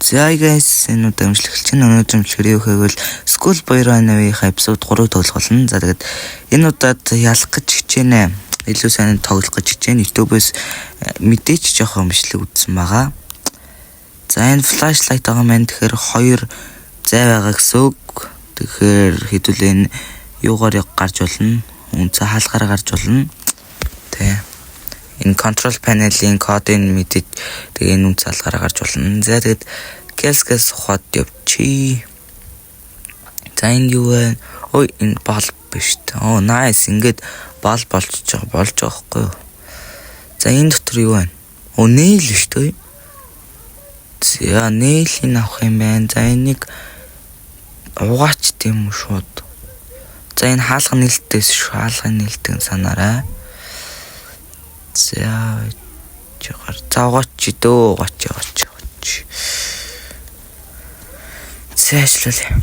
За guys, энэ удаа өмчлөгч нь өнөөдөр өмчлөхөр юу гэвэл School Boy Runaway-ийн эпизод 3-ыг тоглох болно. За тэгээд энэ удаад ялах гэж хичээнэ. Илүү сайн тоглох гэж хичээнэ. YouTube-ээс мэдээч жоохон өмчлөг үзсэн байгаа. За энэ flashlight байгаа маань тэгэхээр 2 зай байгаа гэсэн үг. Тэгэхээр хэдүүлээ энэ юугаар гарч болно? Үнцээ хаалгаараа гарч болно. Тэ. Энэ control panel-ийн кодыг мэдээд тэгээ энэ үнц хаалгаараа гарч болно. За тэгээд кэскэс ухаад явчи. За энэ юу вэ? Ой энэ бал биш та. Оо nice. Ингээд бал болж байгаа байхгүй юу? За энэ дотор юу вэ? Оо nail шүү дээ. За nail-ийг авах юм байна. За энийг угаач тийм үү шууд. За энэ хаалга нээлттэйс шүү. Хаалга нээлттэй санаарай. За чигээр заагаач дөө угаач. Заашлаа.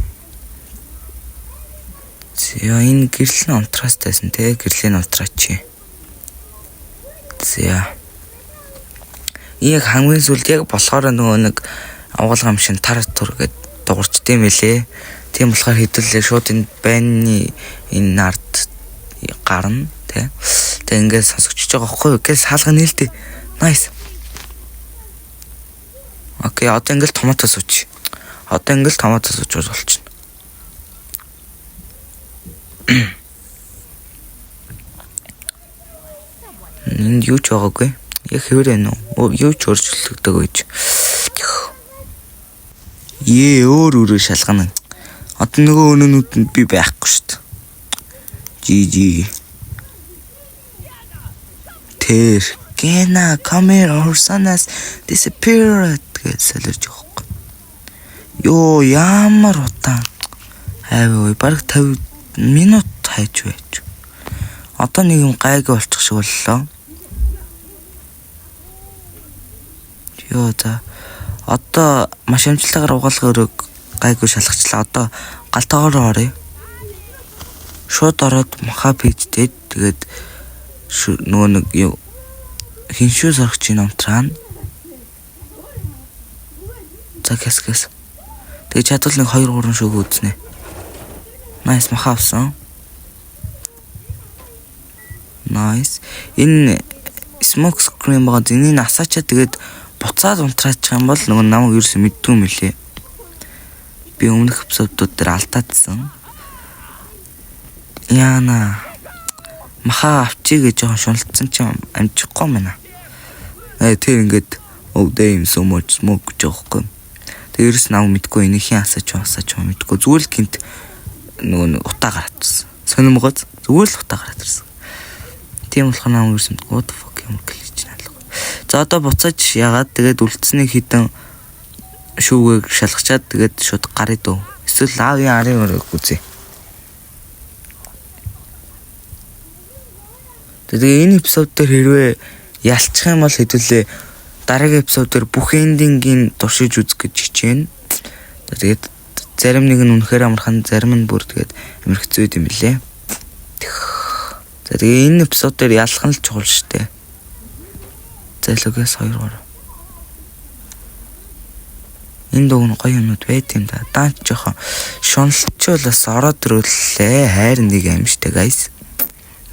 За энэ гэрлийн унтраастайсэн те гэрлийн унтраач. За яг хамгийн сүлд яг болохоор нөгөө нэг авгалга юм шин тар тур гэд дуурчдээ мэлээ. Тийм болохоор хэдүүлээ шууд энэ байны энэ арт гарна те. Тэг ингээд сонсогчж байгаа байхгүй юу? Гэс хаалга нээлттэй. Nice. Окей, одоо ингээд томатос сууч. Одоо ингээд томатос сууж болчихно. Энд юу ч байгаагүй. Яг хэвээр байна уу? Юу ч өөрчлөгдөг гэж. Өөр шалгана. Одоо нөгөө өнөөнүүдэнд би байхгүй шүү дээ. GG. Тэр Gena come here, our son has disappeared гэж солирч байгаа. Йоо ямар удаан. Хайваа бараг 50 минут хайж байж. Одоо нэг юм гайг болчих шиг боллоо. Йоо за. Одоо маш амжилтаар угаалга өрөөг гайгүй шалгачлаа. Одоо галтаагаар оръё. Шууд ороод маха пэйжтэй тэгээд нөгөө нэг юу хиншүү сорогчийн номтраа. За гэс. Тэгээ чадвал нэг 2-3 шүүг үзнэ. Nice маха авсан. Nice. Энэ smoke screen байгаа зэнийг асаачаа тэгээд буцаад унтраачих юм бол нөгөө намайг ерөөсөө мэддгүй юм лээ. Би өмнөх эпизодууд дээр алдаадсан. Яна маха авчиг гэж жоохон шуналтсан ч амжихгүй байна. Тэр ингээд oh damn so much smoke гэж байгаа юм. Тэр ерөөс намайг мэдгүй энийхээ асаач мэдгүй зүгээр л гинт нөгөө утаа гараадсан. Сонирмогоц зүгээр л утаа гараад ирсэн. Тийм болохоор намайг ерөөс мэдгүй what the fuck юм гэлж наалга. За одоо буцааж ягаад тэгээд үлдсэний хитэн шүүгийг шалгачаад тэгээд шууд гарыг дөө. Эсвэл аавын арын өрөөг үзье. Тэгээ энэ эпизод дээр хэрвээ ялчих юм бол хэдүүлээ дараагийн эпизод дээр бүх эндингийн туршиж үзэх гэж хичээнэ. Тэгээд зарим нэг нь үнэхээр амархан, зарим нь бүр тэгээд амар хэцүү юм билээ. За тэгээ энэ эпизод дээр ялах нь л чухал шүү дээ. Залуугаас 2 3. Энэ дүүн гоё юмуд байт юм да. Даанч жоохон шуналтчуулаас ороод ирлээ. Хайр нэг юм штэ guys.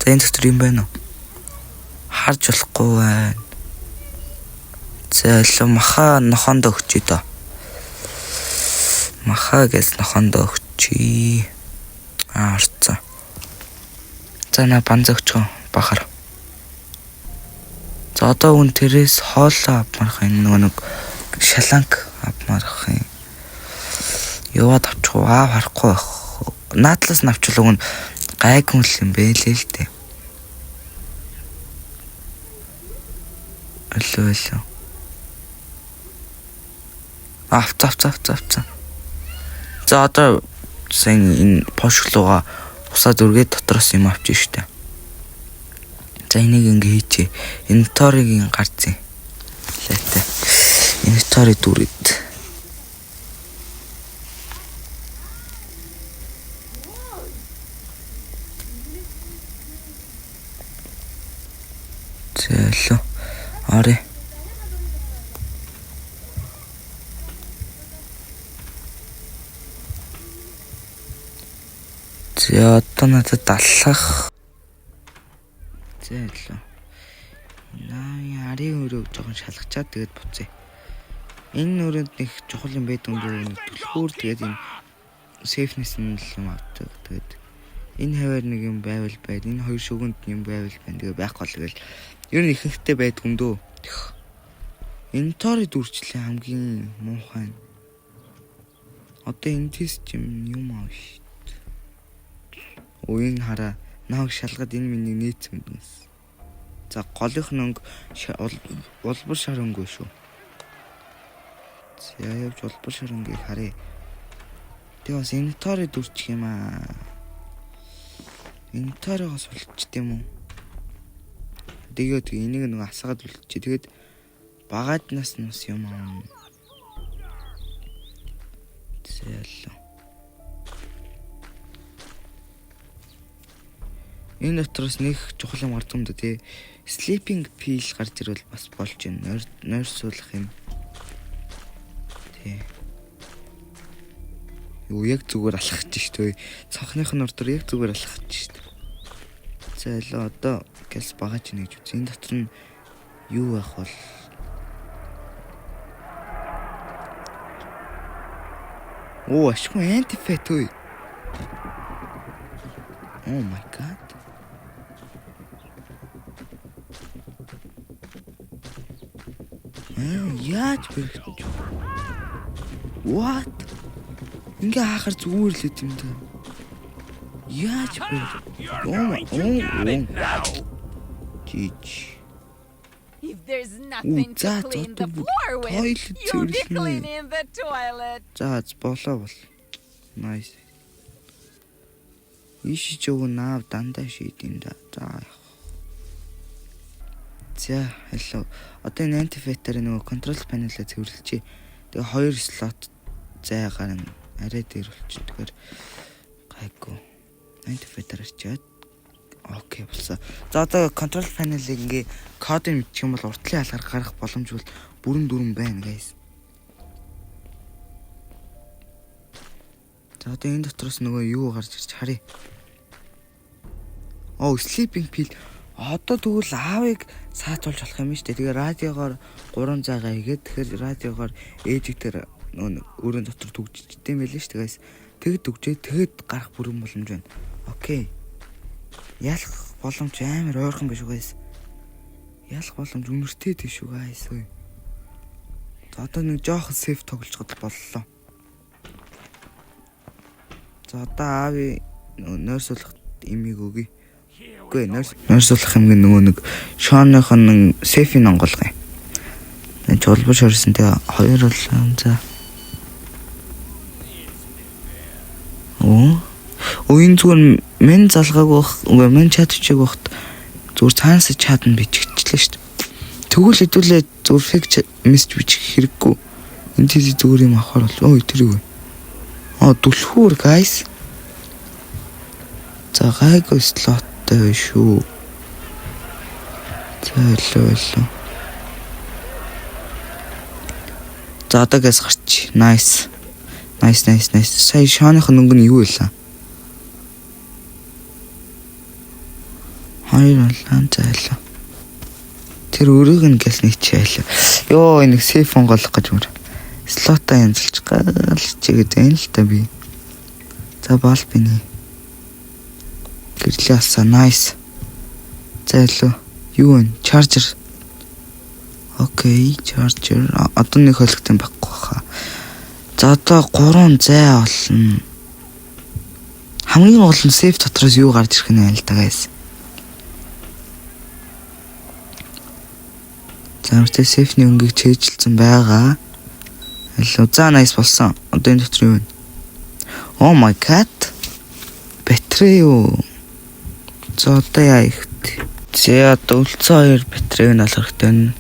За энэ дотор юм байна уу? Харж болохгүй байна. За илүү маха нохондоо өгчий доо. Маха гэс нохондоо өгчий. Арцаа. За на банзагчгүй бахар. За одоо үн тэрээс хоолоо авмарх энэ нэг шаланг авмарх юм. Яваад авчихгүй харахгүй байх. Наадлаас нь авчлаа үн гайг хүн юм бэлээ л дээ. Алло. Авцаа. За одоо сайн энэ пошглууга усаад үргээд дотроос юм авчих штэ. За энийг ингээ хийчээ. Инвентарийг гарцیں۔ Лайтай. Инвентари дүрээд. Зэло. Аре. За одоо надад аллах. За илүү. Ари өрөө жоохон шалгачаад тэгээд буцъя. Энэ өрөөнд нэг чухал юм байдаг юм дөө төлхөөр тэгээд энэ сейфнес нь л юм авдаг. Тэгээд энэ хаваар нэг юм байвал байд. Энэ хоёр шүгэнд юм байвал байна. Тэгээ байхгүй л гээл. Ер нь ихэнхдээ байдаг юм дөө. Энэ тори дүрчлээ хамгийн муухай. Одоо энэ тест юм аа шүү. Уян хараа нааг шалгаад энэ миний нээсэн юм. За голынх нь улбар шар өнгөө шүү. За явж улбар шар өнгийг харъя. Тэгээ бас инвентори дүрчих юм аа. Инвенторигоос болчт юм уу? Тэгээд энийг нэг асгаад үлдчихэ. Тэгээд багааднаас нь бас юм аа. Зэлээ. Энэ дотроос нэг чухал юм гардаг юм да тий. Sleeping pill гарч ирвэл бас болж байна. Нойрсуулах юм. Тий. Юу яг зүгээр алхах ч шүү дээ. Цонхных нь ордор яг зүгээр алхах ч шүү дээ. За илүү одоо гэлс багаж нэг гэж үз. Энэ дотор нь юу байх бол Оо ашгүй антифет үе. Oh my god. Яаж бэрч? What? Ингээ хаахаар зүгээр л үт юм да. Яаж бэр? Чич. If there's nothing to clean the floor with, you'll be cleaning the toilet. За болоо бол. Nice. Иш чөг наав дандаа шийдэм да. За hello. Одоо энэ антифетер нөгөө контрол панелээ цэвэрлэжээ. Тэгээ 2 слот зайгаар нь арай дээр болчих. Тэгэхээр гайгүй. Антифетер арчаад окей болсон. За одоо контрол панелыг ингээ кодыг мэдчих юм бол уртлын алгаар гарах боломж бол бүрэн байна guys. За одоо энэ дотроос нөгөө юу гарч ирж харъя. Oh sleeping pill. Одоо тэгвэл аавыг саатуулж болох юм шүү дээ. Тэгээ радиогоор 3 цагаа хийгээд тэгэхээр радиогоор ээжигтэр өөрийн дотор төгжчихтэй юм байлээ шүү дээ. Тэгэд төгжээ тэгэд гарах бүрэн боломж байна. Окей. Ялах боломж амар ойрхон биш үү guys. Ялах боломж үнэртэй тийш үү guys. За одоо нэг жоохон сейф тоглож боллоо. За одоо аави нойрсуулах имийг өгье. Үгүй нойрсуулах юм нөгөө нэг шооных нь сейфийг онгоолгоё. Энд чулбар шорсон тэгээ 2 бол за. Энэ зүгээр мен залгаагүй бах. Үгүй мен чатчиг бахт зүгээр цаанаас чатна биччихлээ шүү дээ. Тэгвэл хэдүүлээ зүгээр фиг мессеж бичих хэрэггүй. Энэ тийс зүгээр юм авахар бол тэр үү. Дүлхүүр guys. За гайгүй слот шүү. Зөөлөө. За одоо гэс гарч. Nice. Сая шооных өнгө нь юу вэ? Хайрлаа зайлаа. Тэр өрөөг нь гэс нийчээлээ. Йоо энэ сейф онголох гэж мөр. Слота янзлж галч чигээд энэ л та би. За бол биний. Гэрлээ асаа nice. Зайлаа. Юу вэ? Charger. Окей, charger. Одоо нэг хөлөгтэй байхгүй хаа. За одоо 3 зай олно. Хамгийн гол нь сейф дотроос юу гарч ирэх нь айл та guys. За мөртөө сейфний өнгийг чэйжилсэн байгаа. Алуу за nice болсон. Одоо энэ дотор юу вэ? Oh my god. Батарей юу? За одоо яа ихт. За одоо үлцэн 2 батарейг нь олох хэрэгтэй.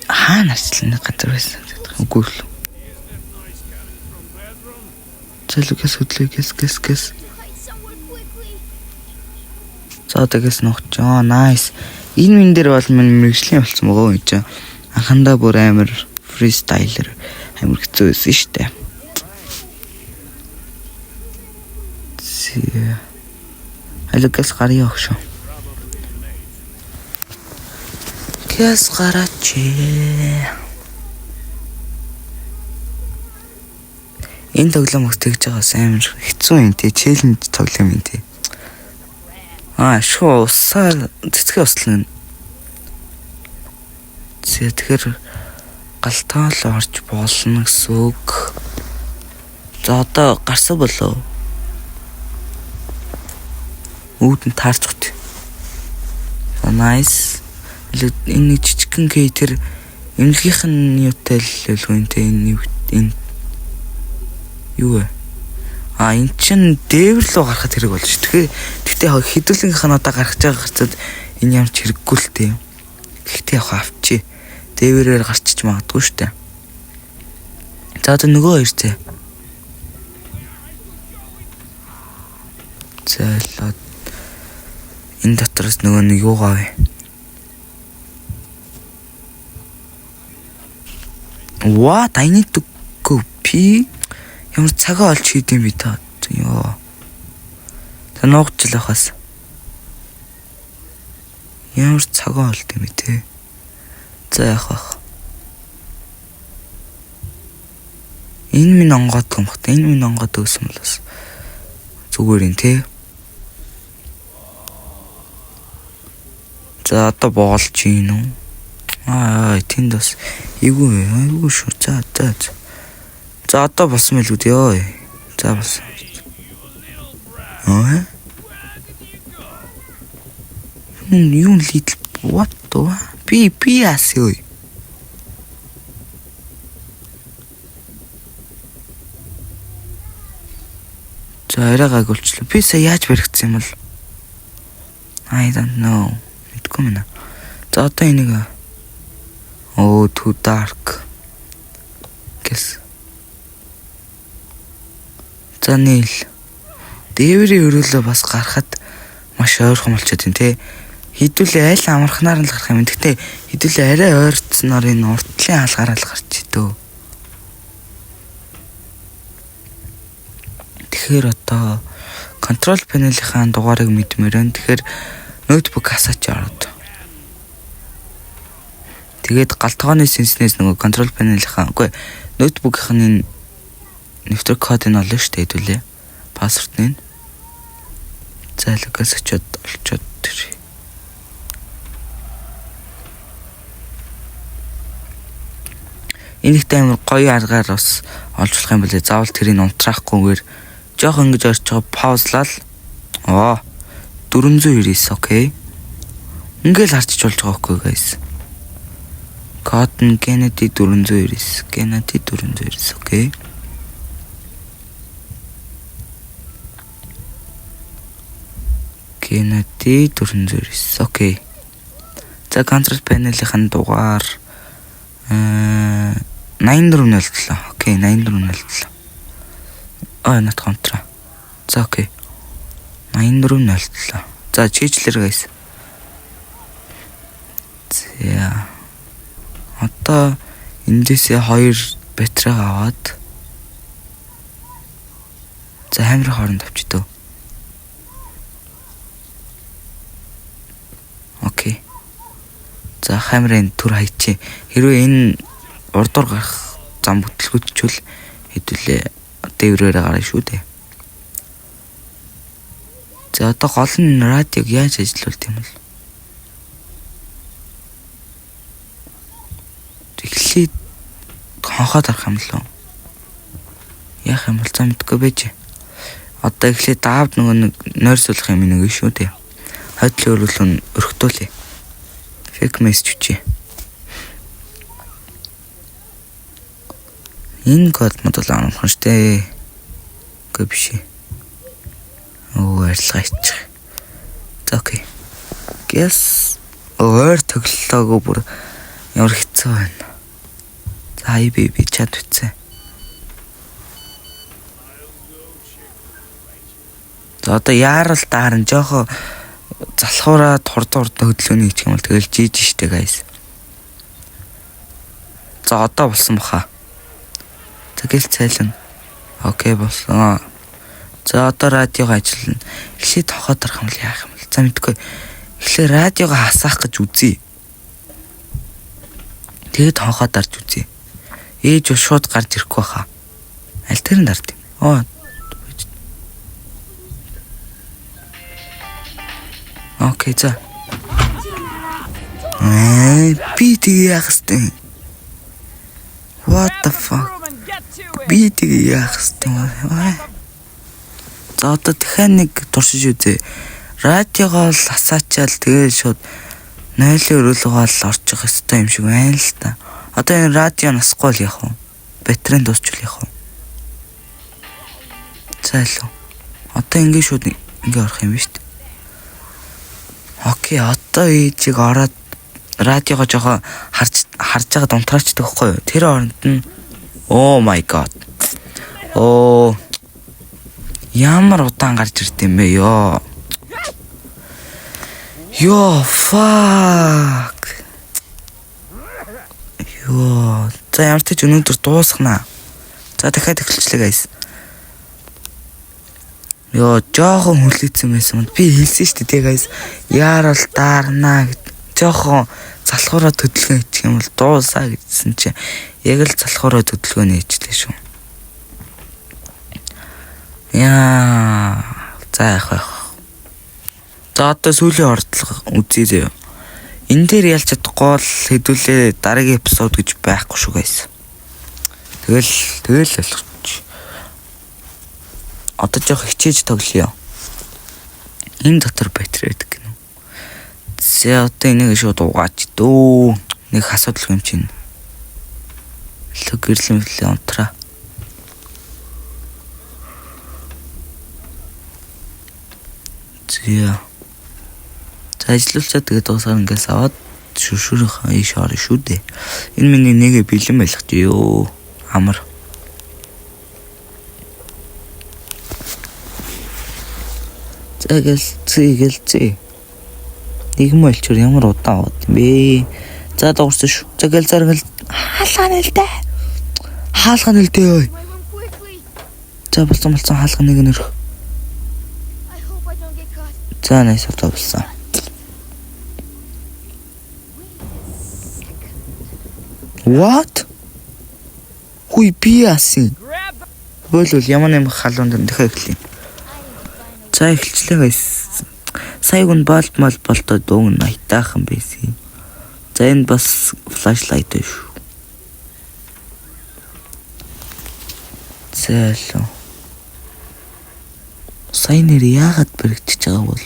Хаана арчлын газар байсан үгүй л. Залгаас хөдлөө гэс. За одоо гэс ногчоо nice. Энэ мэн дээр бол мэрэгжлийн болсон байгаа юм чи. Анхандаа бүр амар фристайлер амар хэцүү байсан шүү дээ. Алгаас гарья өгшөө. Гэс гараач. Энэ тоглоом өгтөгж байгаа амар хэцүү юм тий. Челленж тоглоом юм тий. Шуу усаар цэцгээ услана. Тэгэхээр галтаал орж болно гэсэн үг. За одоо гарсан болоо. Үүдэн таарчхт. Nice. Энэ нэг жижигхэн гей тэр эмнэлгийнх нь юутай л үлгэнтэй энэ юу вэ? Энэ чин дээвэр рүү гарахад хэрэг болж шүү. Тэгтээ хэдүүлгийнх нь одоо гарч байгаа гарцад энэ ямар ч хэрэггүй л дээ. Гэхдээ яг авчи. Дээвэрээр гарчиж магадгүй шүү дээ. За одоо нөгөө хоёр зэ. Зайлаад энэ дотроос нөгөө нэг юу гавь. What? I need to go pee. Ямар цагаа олж хийдэм би та. Йоо. Та нуугчлаа хас. Ямар цагаа олд юм бэ те. За яах. Энэ минь онгоод юм бат. Энэ минь онгоод өгсөн болоос. Зүгээр юм те. За одоо боолж ийн үү? Тэнд бас айгүй шүү. За одоо болсон мэл үү ёо. За болсон. Юу лидл what то? Би асуу. За арайгаа гөлчлөө. Би сая яаж баригдсан юм бол? I don't know. Мэдгүй мэнэ. За одоо энийг too dark. Гэс. За нийл. Дээврийн өрөөлөө бас гарахад маш ойрхон болчиход байна те. Хідүүлээ айл амархнаар л гарах юм. Гэхдээ хідүүлээ арай ойрцсноор энэ уртлын хаалгаараа л гарч идөө. Тэгэхээр одоо control panel-ийнхаа дугаарыг мэдмээр байна. Тэгэхээр ноутбук хасаач ороод. Тэгээд галтгооны сенснээс нөгөө control panel-ийнхаа үгүй ноутбукийн нэвтрэх кодыг олно шүү дээ хэдүүлээ. Пассворд нь. За логос очоод олчоод тэр. Энийг таймер гоё аргаар бас олж болох юм билээ. Заавал тэрийг унтраахгүйгээр жоох ингэж орж байгаа паузлал. 499 окей. Ингээл харчиж болж байгаа хгүй guys. Cotton Kennedy 499. Kennedy 499 окей. Kennedy 499 окей. За control panel-ийн дугаар 8407. Окей, 8407. Нат контра. За окей. 8407. За чийжлэр guys. За. Одоо эндээсээ 2 батарей аваад за хамрын хооронд авчидөө. Окей. За хамрын түр хайчи. Хэрвээ энэ урдуур гарах зам бүтлгүүтчүүл хэдүүлээ дээврээр гараа шүү дээ. За одоо гол нь радиог яаж ажиллуулт юм бол? Эхлээд хонхоод арах юм лөө. Яах юм бол за мэдгүй байж. Одоо эхлээд даавд нөгөө нойрсуулах юм нэг шүү дээ. Хойдлын өргөлөн өргөтүүлээ. Fake message үчи. Энэ код модул амархан штэ. Үгүй биш. Арилгаа ичих. За окей. Guess өөр төглөлтөөгүй бүр ямар хэцүү байна. За би чад үтсэн. За одоо яарал даарн жоохо залхуураад хурд хөдлөөний гэх юм бол тэгэл жийж штэ guys. За одоо болсон баха. Тэгэл цайлна. Окей болсон. За одоо радиог ажиллана. Эхлээд тохоод дарах юм л яах юм бол. За мэдгүй. Эхлээд радиог хасаах гэж үзье. Тэгээд тохоод дарж үзье. Ээж бол шууд гарч ирэхгүй хаа. Аль тэр нь дард юм. Окей, за. Би тэгээ яах вэ? What the fuck? Би тэгээ яах вэ? За одоо дахиад нэг туршиж үзье. Радиогоо л асаачаал тэгээ шууд 0-ийн өрөөлгөө л орчих ёстой юм шиг байна л та. Одоо энэ радио насахгүй л яах вэ? Батарей дуусчул яах вэ? За л. Одоо ингэ шууд ингэ орох юм биш үү? Окей, одоо ээжийг ороод радиогоо жоо харж байгаа унтраачдаг хгүй юу? Тэр оронд нь oh my god. Ямар удаан гарч ирд юм бэ ёо. Ёо fuck. Ёо. За ямар ч өнөөдөр дуусгана. За дахиад эхэлчлээ guys. Ёо жоохон хүлээсэн байсан юм. Би хэлсэн шүү дээ guys. Яарал даарнаа гэд. Жоохон залхуураа төдөлгөө хийчих юм бол дуусаа гэдсэн чи яг л залхуураа төдөлгөө нээжлээ шүү. Яа. За яах. За одоо сүүлийн ордлого үзье. Энэ дээр ялж чадахгүй л хэдүүлээ дараагийн эпизод гэж байхгүй шүү guys. Тэгэл ойлгоч. Одоо жоох хичээж тоглоё. Энэ дотор батарей гэдэг гэнэ. За одоо энийг шууд угаач дөө. Нэг асуудал юм чинь. Логирлэн унтраа. За ажиллуулчаа тэгээд дуусаар ингээс аваад шүршүрийн ийш орно шүү дээ. Энэ миний нэгэ бэлэн байлгах ёо. Амар. Зэгэлцээ. Нэг мөлчөр ямар удаан аваад юм бэ? За дуурсан шүү. Зэгэлзэргэл хаалгана л дээ. Хаалгана л дээ. За болсон хаалгана нэг нэрх. За найс автобусан. What? Хүй би яасан? Болов ямар нэм халуунд дахиад эхлэе. За эхэлчлээ guys. Сайгун болтоо дуун айтаахан байсан. За энэ бас флашлайт шүү. Зэлөө. Сайнэр яагаад бэрэгдэж байгаа бол?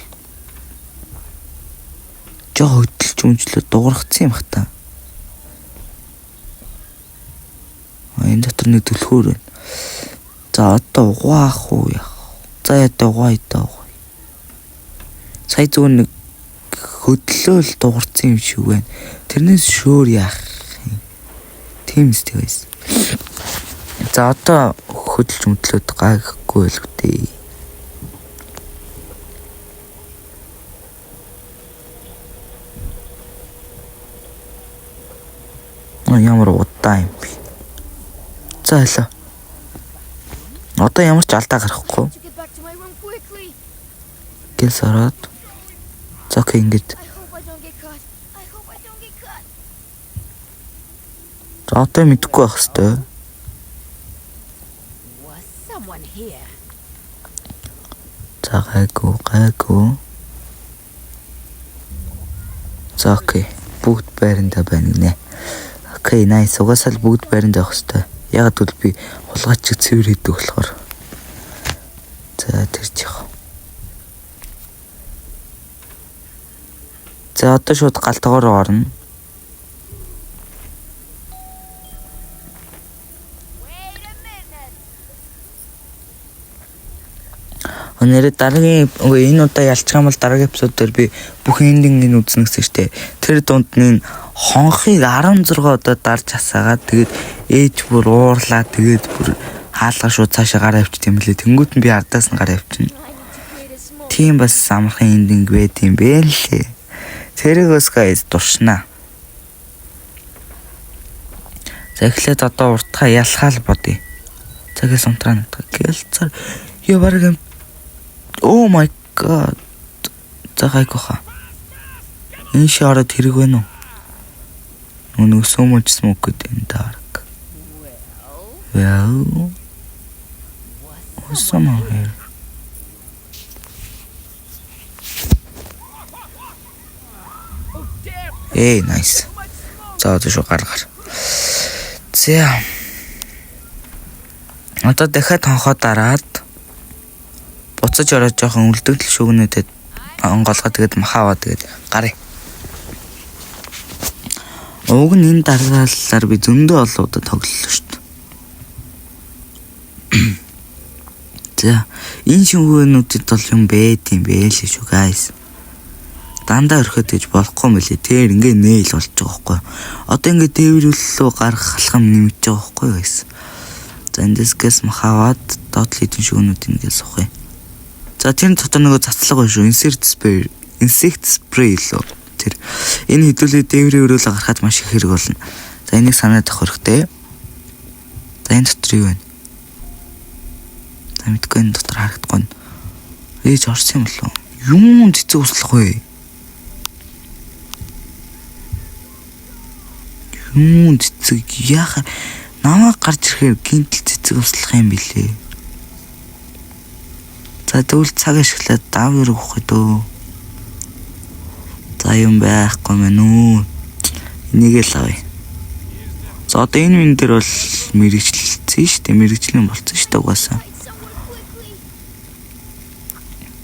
Жоо хөдөлж үнжлээ дуургацсан юм хата. Энэ дотор нэг төлхөр байна. За одоо угаах уу яах. За ятаа угаая. Сая зөв нэг хөдлөөл дуурцсан юм шиг байна. Тэрнээс шөөр яах юм. Тийм үстэй байсан. За одоо хөдөлж өмдлөөд гайхгүй л үтэй. Ямар удаан юм бэ? За хэлээ. Одоо ямар ч алдаа гарахгүй. Гэс ороод. За окей ингэж. За одоо мэдхгүй байх хэвээр. За гайгүй. За окей. Бүгд байранда байна гинэ. Окей, nice. Угаасаа л бүгд байранд явах хэвээр. Яг л би хулгайч цэвэр хийдэг болохоор. За тэрч яах. За одоо шууд галтгоор орно. Өнөөдөр дараагийн энэ удаа ялчих юм бол дараагийн эпизод дээр би бүх эндингийг үзнэ гэсэн штэ. Тэр дунд нь хонхыг 16 удаа дарж хасаагаад тэгээд ээж бүр уурлаа тэгээд бүр хаалга шууд цаашаа гараа авчих юм лээ. Тэнгүүт нь би ардаас нь гараа авчихна. Тийм бас самархан эндинг байт юм бэ лээ. Тэрэгөөс guys дуршнаа. За эхлээд одоо уртгаа ялхаал бодъё. Цагаас унтраа надад гэлцэр ёо бараг Oh my god. Загайгоха. Энэ шараад хэрэг байна уу? Нүг so much smoke in dark. Well. What's on here? Hey, nice. За одоо гаргаар. За. Одоо дахиад хонхоо дараад буцаж ороод жоохон үлдэгдэл шүгнүүдэд онголгоо тэгээд махаваа тэгээд гарыг. Уг нь энэ дараалалаар би зөндөө олон удаа тоглолоо шүү дээ. За энэ шүгнүүдэд бол юм байт юм бэ л шүү guys. Дандаа өрхөд гэж болохгүй мөлий. Тэр ингээ нээл болж байгаа байхгүй. Одоо ингээ тээвэрлэлөө гарах халхам нэмж байгаа байхгүй guys. За эндээс махаваад доотлын шүгнүүд ингээс сухыг. За тэр дотор нөгөө цацлага шүү. Insect spray лөө. Тэр энэ хэдүүлээ дээврээ өрөөлө гарахад маш их хэрэг болно. За энийг санаад авах хэрэгтэй. За энэ дотор юу вэ? За мэдгүй энэ дотор харагдахгүй. Ээж орсон юм болов уу? Юун цэцэг услах вэ? Юун цэцэг яах намайг гарч ирэхээр гинтл цэцэг услах юм билээ. За тэгвэл цаг ашиглаад дав өрөг өгөх дөө. За юм байхгүй мэн үү. Энийг л авъя. За одоо энэ минь дээр бол мэрэгчлэлсэн шүү дээ. Мэрэгчлэн болцсон шүү дээ угаасаа.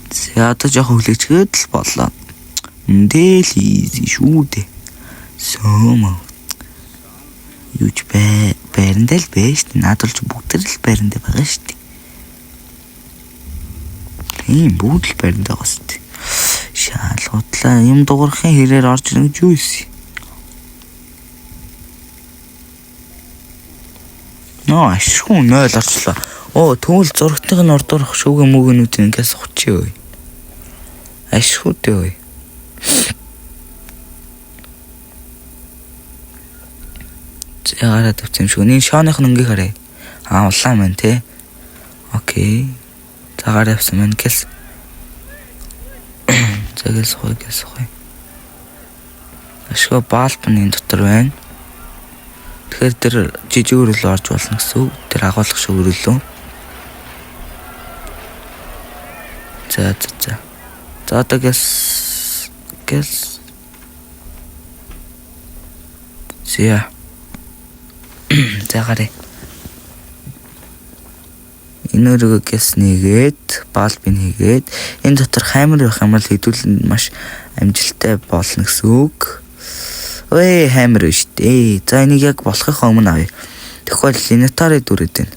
За одоо жоох хүлээчгээд л боллоо. Эндэл easy шүү дээ. Сөөм. Юуч байрандаа л байж дээ. Наадвал ч бүгд л байрандаа байгаа шүү дээ. Тийм бүгд л байрандаа байгаа шүү дээ. Шаалгуудлаа юм дуурахын хэрээр орж ирэх гэж юу ийс. Ноо ашгүй 0 орчлоо. Оо тэгвэл зургатыг нь ордоорох шүүгээ мөгөнүүд ингээс хучих өө. Ашгүй дээ өө. Ягараа тавьсан шүү. Энэ шооных нь ингээ харъя. Улаан маань те. Окей. Загаар явсан маань гэс. Загэл сухой. Ашгүй баалбны дотор байна. Тэгэхээр тэр жижиг өрөөлөө орж болно гэсэн үг. Тэр агуулгах шиг өрөөлөө. За. За одоо гэс. Зя. Загараа. Энэ өрөөгөө гэс нэгээд баалбын хийгээд энэ дотор хаймар байх юм бол хэдүүлэн маш амжилттай болно гэсэн үг. Ой хаймар шүү дээ. За энийг яг болохынхаа өмнө авъя. Тэгвэл инвентарь дүрээд байна.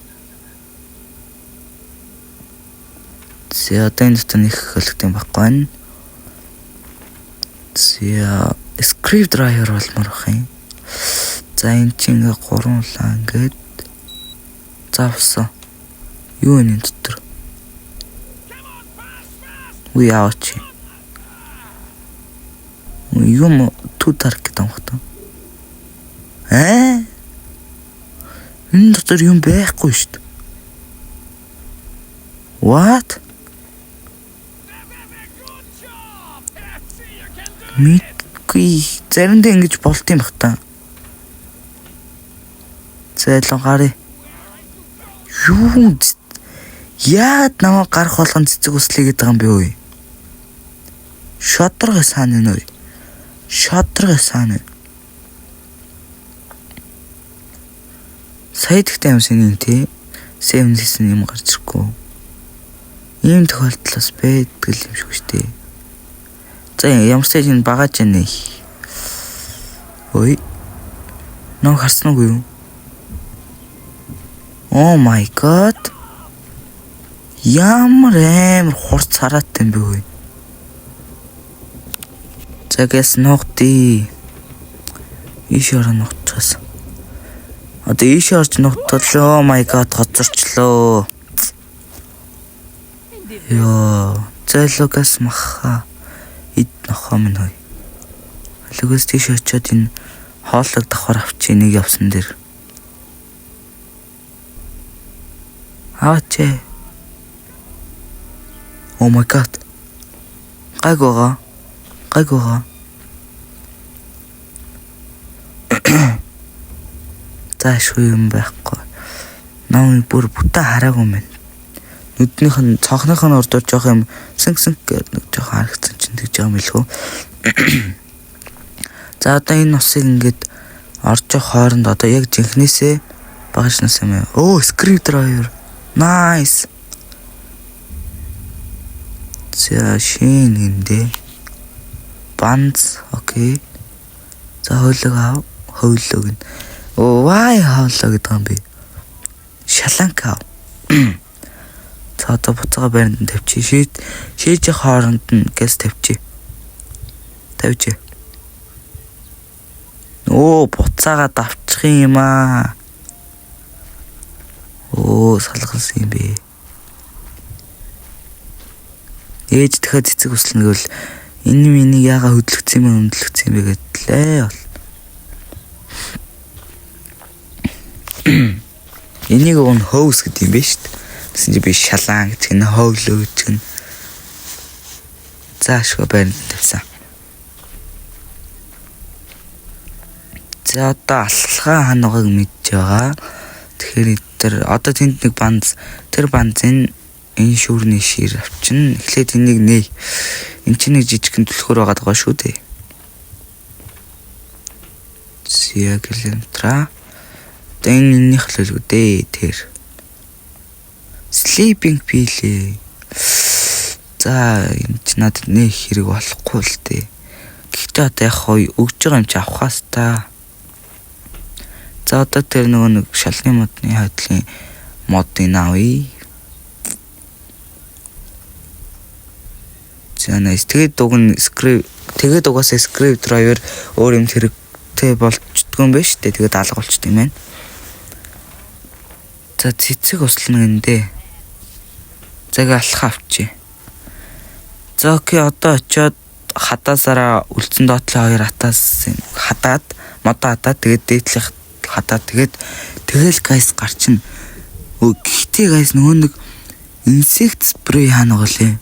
За одоо энэ дотор нэг хөлтөм байхгүй байна. За script driver болмоор байх юм. За энэ чинь ингээ 3 улаан ингээд завсан. Юу энэ дотор? Уу яач. Юм тутар гэдэг юм хата. Энэ дотор юм байхгүй шүү дээ. What? Мэдгүй заримдаа ингэж болт юм бах та. Зайлан гарыг. Юу яад намайг гарах болгон цэцэг услыг гэдэг юм бэ өө. Шодрог сан нэ. Сая дэгтэй юм шиний тий. Сэмнэсэн юм гарч ирэхгүй. Ийм тохиолдлоос байдаг юм шиг шүү дээ. За ямар ч юм багаж яана. Ой. Нөө харсан уу юу? Oh my god. Ямар амар хурц хараатай юм бэ вэ? Загас ногти. Иш орон ногтоос. Одоо иш орж ногтлоо. Oh my god гоцорчлоо. Йоо, зайлогас маха. Ид нохоо минь хой. Алгаас тийш очиод энэ хооллог давхар авчи нэг явсан дээр. Аваач. Oh my god. Гайгоо. Заашгүй юм байхгүй. Намайг бүр бүтэн хараагүй мэн. Нүднийх нь цонхных нь ордоор жоох юм сэнг гэдэг нэг жоох харагдсан чинь тэгж байгаа юм билгүй. За одоо энэ усыг ингээд орж явах хооронд одоо яг жинхнээсээ багшнаас юм аа. Оо, screwdriver. Nice. За шин гиндэ. Банц, окей. За хөвлөг гин. Оо, why хавлаа гэдэг юм бэ? Шаланка. За одоо буцаага байранд тавьчих. Шээж хооронд нь гэс тавьчих. Тавьчих. Оо, буцаага давчих юм аа. Оо, салгалсан юм бэ. Ээж дахиад цэцэг өслөн гэвэл энэ миний яага хөдлөгцсөн юм бэ гэтлээ бол. Энийг өн хоус гэдэг юм бэ шүү дээ. Тэсэн чи би шалаан гэж гэнэ ховлоо гэж гэнэ. Заашгүй байранд тавьсан. За одоо алхалгаа ханагыг мэдж байгаа. Тэгэхээр тэр одоо тэнд нэг банз, тэр банзын энэ шүүрний шир авчин. Эхлээд энийг нээ. Энд чинь нэг жижигхэн түлхөр байгаа шүү дээ. Сия километра. Тэн энийх л үү дээ тэр. Sleeping pill. За энэ ч надад нэг хэрэг болохгүй л дээ. Гэхдээ одоо яг хоо өгж байгаа юм чи авахаас та. За одоо тэр нэг шалны модны хайдлын модыг авъя. За nice. Тэгээд угаасаа screwdriver өөр юм хэрэгтэй болчдгүй юм байна шүү дээ. Тэгээд алга болчт юм байна. За цэцэг услна гэнэ. Заг алхах авчи. За окей, одоо очиод хадаасараа үлдсэн доотлын хоёр хатаас хадаад модоо хадаад тэгээд дээдлэх хадаад тэгэл гайс гарчин. Гэхдээ гайс нөгөө нэг insect spray хаана голээ.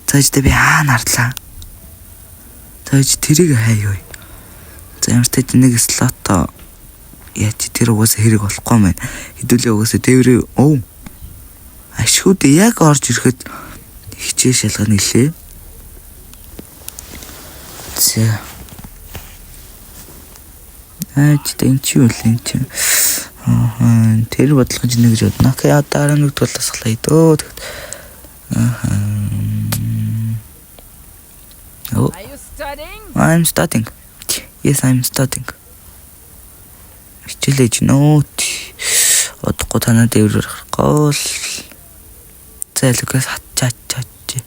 Заажтай би хаана харлаа. Зааж тэрийг хайё. За ямар ч тач нэг слото яач тэр угаасаа хэрэг болохгүй мэн. Хэдүүлээ угаасаа тээврээ ашгууд яг орж ирэхэд хичээ шалгана гэлээ. За. Тэн чи үл энэ чи. Тэр бодлого чинь нэг гэж бодно. Окей, дараа нэг тулсглаа идөө. Oh. Are you studying? I'm studying. Yes, I'm studying. Хичээлэж нөт. Одохгүй танаа дэврэр гарахгүй л. Зайлгаас хатчаач.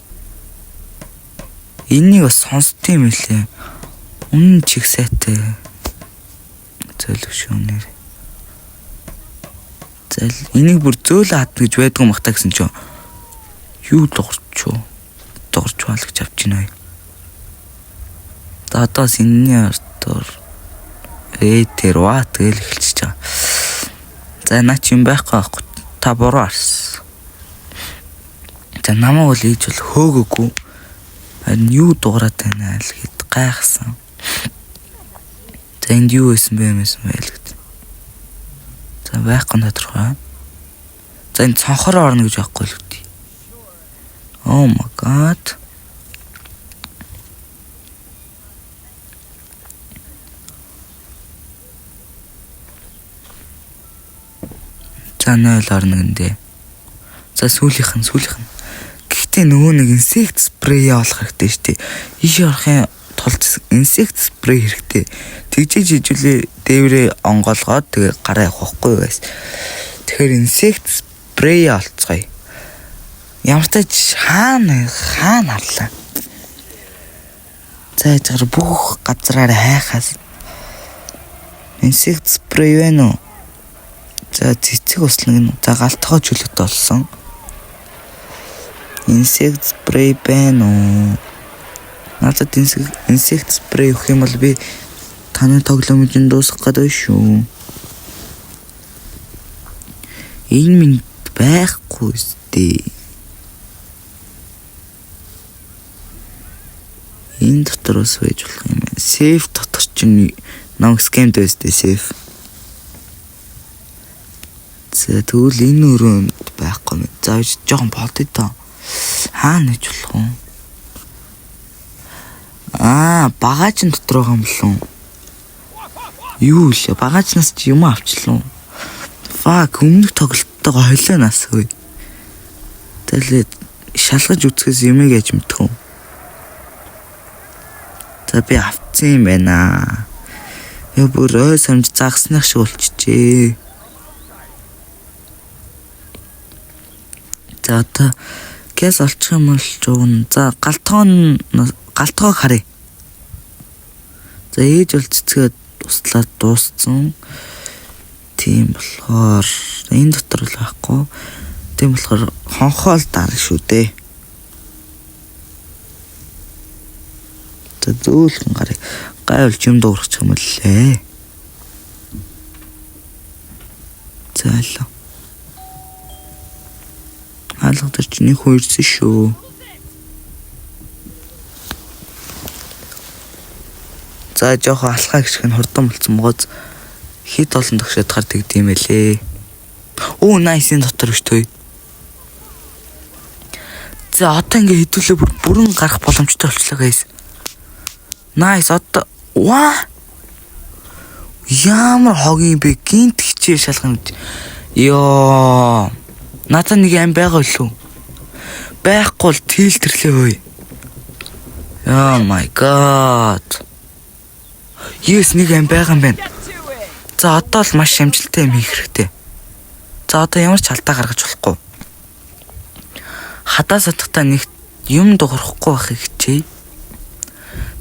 Энийг бас сонсдсон юм лээ. Үнэн чих сайтай. Зайлг шүүнээр. Энийг бүр зөөлө хатна гэж байдгүй юм бахта гэсэн чинь юу догорч хаалгаж авч байна. Одоо синний артор тэр ват гэл эхэлчихэж байгаа. За наа чи юм байхгүй аахгүй. Та буруу арс. За намайг бол ийж бол хөөгөөгүй. Харин юу дуурайт байна л гэд гайхсан. За энд юу байсан бэ л гэд. За байхгүй тодорхой. За энэ цонхоор орно гэж байхгүй л үгүй. Oh my god. За 0 орно гэнэ. За сүүлийнх нь. Гэхдээ нөгөө нэг insect spray явуулах хэрэгтэй шүү дээ. Ийшээ орохын тулд insect spray хэрэгтэй. Тэгжээж ижүүлээ дээврээ онгоолгоод тэгээ гараа явах байхгүй guys. Тэгэхээр insect spray олцгоё. Ямар ч тач хаана харлаа. За яагаар бүх газраар хайхаас insect spray байна уу? За цэцэг услан за галтгоо чөлөөт болсон. Insect spray байна уу? Надад insect spray өгөх юм бол би таны тоглоомжинд дуусгах гэдэг шүү. Энэ минь байхгүй үстэй. Энэ дотор бас байж болох юм байна. Сейф дотор чинь нэг скемд байстэй сейф. За тэгвэл энэ өрөөнд байхгүй юм. За жоохон болдё доо. Хаана гэж болох вэ? Багажин дотор байгаа юм лүү. Юу л багажнаас чи юм авчлаа. Fuck, өмнөх тоглолттойгоо хойлоо нас хөөе. Тэгэл шалгаж үзэхээс юмэг яж мэдэх юм. За би авцсан юм байна. Яа бүр ой самж загснах шиг болчихжээ. За одоо гэс олчих юм бол жуун. За галтгоо харъя. За ээж бол цэцгээд туслаад дууссан. Тийм болохоор энэ дотор л байхгүй. Тийм болохоор хонхоол дараа шүү дээ. За зөөлхөн гарыг гайвал юм дуурах юм лээ. За л. Хаалгатай ч нэг хоёрсон шүү. За жоохон алхаа гიშг нь хурдан болцсон богоц хит олон тогшоод гар тэгдэм байлээ. Оо nice энэ дотор биш төө. За одоо ингээ хэдүүлээ бүрэн гарах боломжтой болчихлоо guys. Nice одоо ямар хогийн бэ гинт хичээ шалгана. Ёо. Надад нэг юм байгаа лүү. Байхгүй л тэлтэрлээ хөөе. Oh my god. Yes нэг юм байгаа юм байна. За одоо л маш амжилттай юм хийх хэрэгтэй. За одоо ямар ч алдаа гаргаж болохгүй. Хадаа садахтаа нэг юм дуурахгүй байхыг хичээе.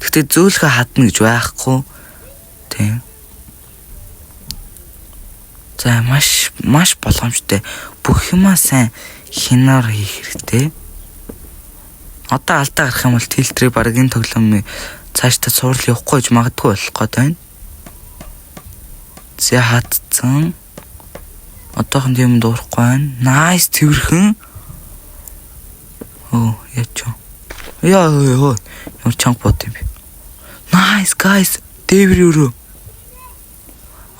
Гэхдээ зөөлхөө хадна гэж байхгүй. Тийм. За маш боломжтой. Бүх юмаа сайн хинаар хийх хэрэгтэй. Одоо алдаа гарах юм бол тэлтрээ баг энэ тоглоомыг цаашдаа сурал явахгүй гэж магадгүй болох гээд байна. За хатцсан. Одоохон юм дуурахгүй байна. Nice цэвэрхэн. Яач. Яа. Ямар чанга бод юм бэ? Nice guys. Дэвэр өрөө.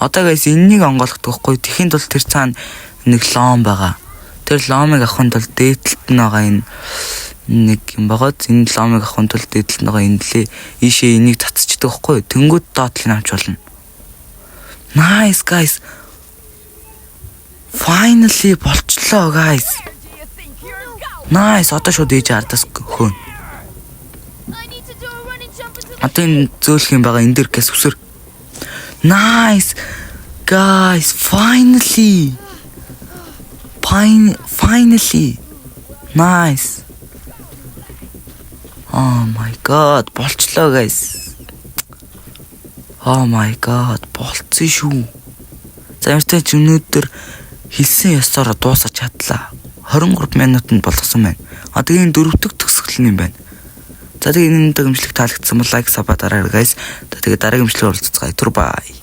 Одоо guys энэнийг онгойлгох гэхгүй. Тэхийн тул тэр цаана нэг лом байгаа. Тэр ломыг авахын тулд дээдлэлт нь байгаа энэ нэг юм байгаа. Энэ ломыг авахын тулд дээдлэлт нь байгаа энэ лээ. Ийшээ энийг татчихдаг гэхгүй. Тэнгүүд доотлыг авч болно. Nice guys. Finally болчлоо guys. Nice одоо шууд ээж ардаас хөөн. Одоо энэ зөөлх юм байгаа энэ дэр гэс үсэр. Nice guys, finally. Nice. Oh my god, болчлоо guys. Oh my god, болцсон шүү. За ямартай ч өнөөдөр хэлсэн ёсоор дуусаж чадлаа. 23 минутанд болгосон байна. Одоо энэ дөрөвдөг төгсгөл юм байна. За тэгээ энэ дагамжлыг таалагдсан бол лайк сабаа дараарай guys. Тэгээ дараагийн имжлэгээр уулзцгаая. Түр бай.